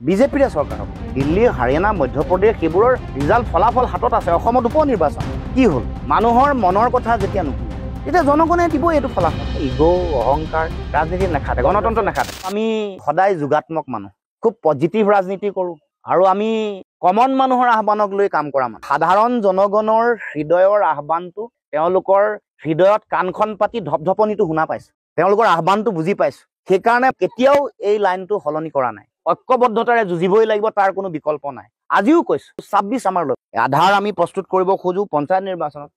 বিজেপিৰে চৰকাৰ হ'ব। দিল্লী, হাৰিয়ানা, মধ্যপ্ৰদেশ সেইবোৰৰ ৰিজাল্ট ফলাফল হাতত আছে। অসমত উপ নিৰ্বাচন কি হ'ল? মানুহৰ মনৰ কথা যেতিয়া নুশুনে তেতিয়া জনগণে দিব এইটো ফলাফল। ইগ' অহংকাৰ ৰাজনীতি নাখাতে, গণতন্ত্ৰ নাখাতে। আমি সদায় যোগাত্মক মানুহ, খুব পজিটিভ ৰাজনীতি কৰোঁ আৰু আমি কমন মানুহৰ আহ্বানক লৈ কাম কৰা মানুহ। সাধাৰণ জনগণৰ হৃদয়ৰ আহ্বানটো, তেওঁলোকৰ হৃদয়ত কাণখন পাতি ধপধপনিটো শুনা পাইছোঁ, তেওঁলোকৰ আহ্বানটো বুজি পাইছোঁ। সেইকাৰণে কেতিয়াও এই লাইনটো সলনি কৰা নাই। ঐক্যবদ্ধতাৰে যুঁজিবই লাগিব, তাৰ কোনো বিকল্প নাই। আজিও কৈছোঁ 26 আমাৰ লক্ষ্য। আধাৰ আমি প্ৰস্তুত কৰিব খোজোঁ পঞ্চায়ত নিৰ্বাচনত।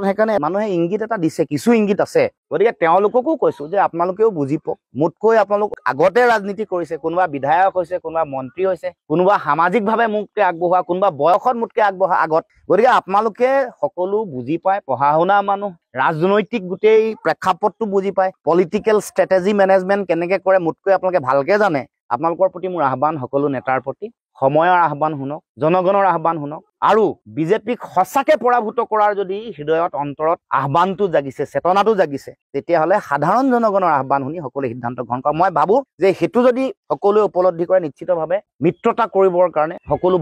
সেইকাৰণে মানুহে ইংগিত এটা দিছে, কিছু ইংগিত আছে। গতিকে তেওঁলোককো কৈছোঁ যে আপোনালোকেও বুজি পাওক। মোতকৈ আপোনালোক আগতে ৰাজনীতি কৰিছে, কোনোবা বিধায়ক হৈছে, কোনোবা মন্ত্ৰী হৈছে, কোনোবা সামাজিকভাৱে মোতকৈ আগবঢ়া, কোনোবা বয়সত মোতকৈ আগবঢ়া আগত। গতিকে আপোনালোকে সকলো বুজি পায়, পঢ়া শুনা মানুহ, ৰাজনৈতিক গোটেই প্ৰেক্ষাপটটো বুজি পায়, পলিটিকেল ষ্ট্ৰেটেজি মেনেজমেণ্ট কেনেকৈ কৰে মোতকৈ আপোনালোকে ভালকৈ জানে। আপোনালোকৰ প্ৰতি মোৰ আহ্বান, সকলো নেতাৰ প্ৰতি সময়ৰ আহ্বান শুনক, জনগণৰ আহ্বান শুনক। আৰু বিজেপিক সঁচাকে পৰাভূত কৰাৰ যদি হৃদয়ত অন্তৰত আহ্বানটো জাগিছে, চেতনাটো জাগিছে, তেতিয়াহ'লে সাধাৰণ জনগণৰ আহ্বান শুনি সকলোৱে সিদ্ধান্ত গ্ৰহণ কৰা। মই ভাবোঁ যে সেইটো যদি সকলোৱে উপলব্ধি কৰে, নিশ্চিতভাৱে মিত্ৰতা কৰিবৰ কাৰণে সকলো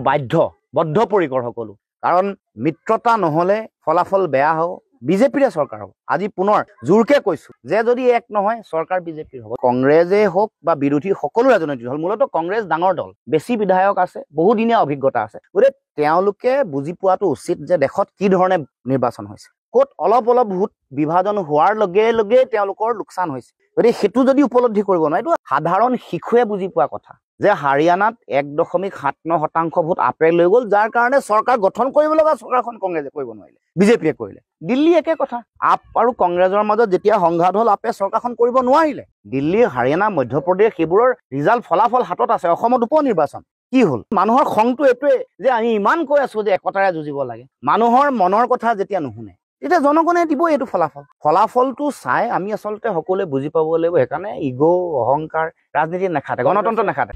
বদ্ধপৰিকৰ সকলো। কাৰণ মিত্ৰতা নহ'লে ফলাফল বেয়া হ'ব। বিজেপিৰে চৰকাৰ হ'ব। আজি পুনৰ জোৰকে কৈছোঁ যে যদি এক নহয়, চৰকাৰ বিজেপিৰ হ'ব। কংগ্ৰেছেই হওক বা বিৰোধী সকলো ৰাজনৈতিক দল, মূলতঃ কংগ্ৰেছ ডাঙৰ দল, বেছি বিধায়ক আছে, বহুদিনীয়া অভিজ্ঞতা আছে। গতিকে তেওঁলোকে বুজি পোৱাটো উচিত যে দেশত কি ধৰণে নিৰ্বাচন হৈছে, ক'ত অলপ ভোট বিভাজন হোৱাৰ লগে লগে তেওঁলোকৰ লোকচান হৈছে। গতিকে সেইটো যদি উপলব্ধি কৰিব নোৱাৰে, এইটো সাধাৰণ শিশুৱে বুজি পোৱা কথা যে হাৰিয়ানাত 1.79% ভোট আপে লৈ গ'ল, যাৰ কাৰণে চৰকাৰ গঠন কৰিব লগা চৰকাৰখন কংগ্ৰেছে কৰিব নোৱাৰিলে, বিজেপিয়ে কৰিলে। দিল্লী একে কথা, আপ আৰু কংগ্ৰেছৰ মাজত যেতিয়া সংঘাত হ'ল, আপে চৰকাৰখন কৰিব নোৱাৰিলে। দিল্লী, হাৰিয়ানা, মধ্যপ্ৰদেশ সেইবোৰৰ ৰিজাল্ট ফলাফল হাতত আছে। অসমত উপ নিৰ্বাচন কি হ'ল? মানুহৰ খংটো এইটোৱে যে আমি ইমান কৈ আছোঁ যে একতাৰে যুঁজিব লাগে, মানুহৰ মনৰ কথা যেতিয়া নুশুনে তেতিয়া জনগণে দিব এইটো ফলাফলটো চাই আমি আচলতে সকলোৱে বুজি পাব লাগিব। সেইকাৰণে ইগ' অহংকাৰ ৰাজনীতি নাখাতে, গণতন্ত্ৰ নাখাতে।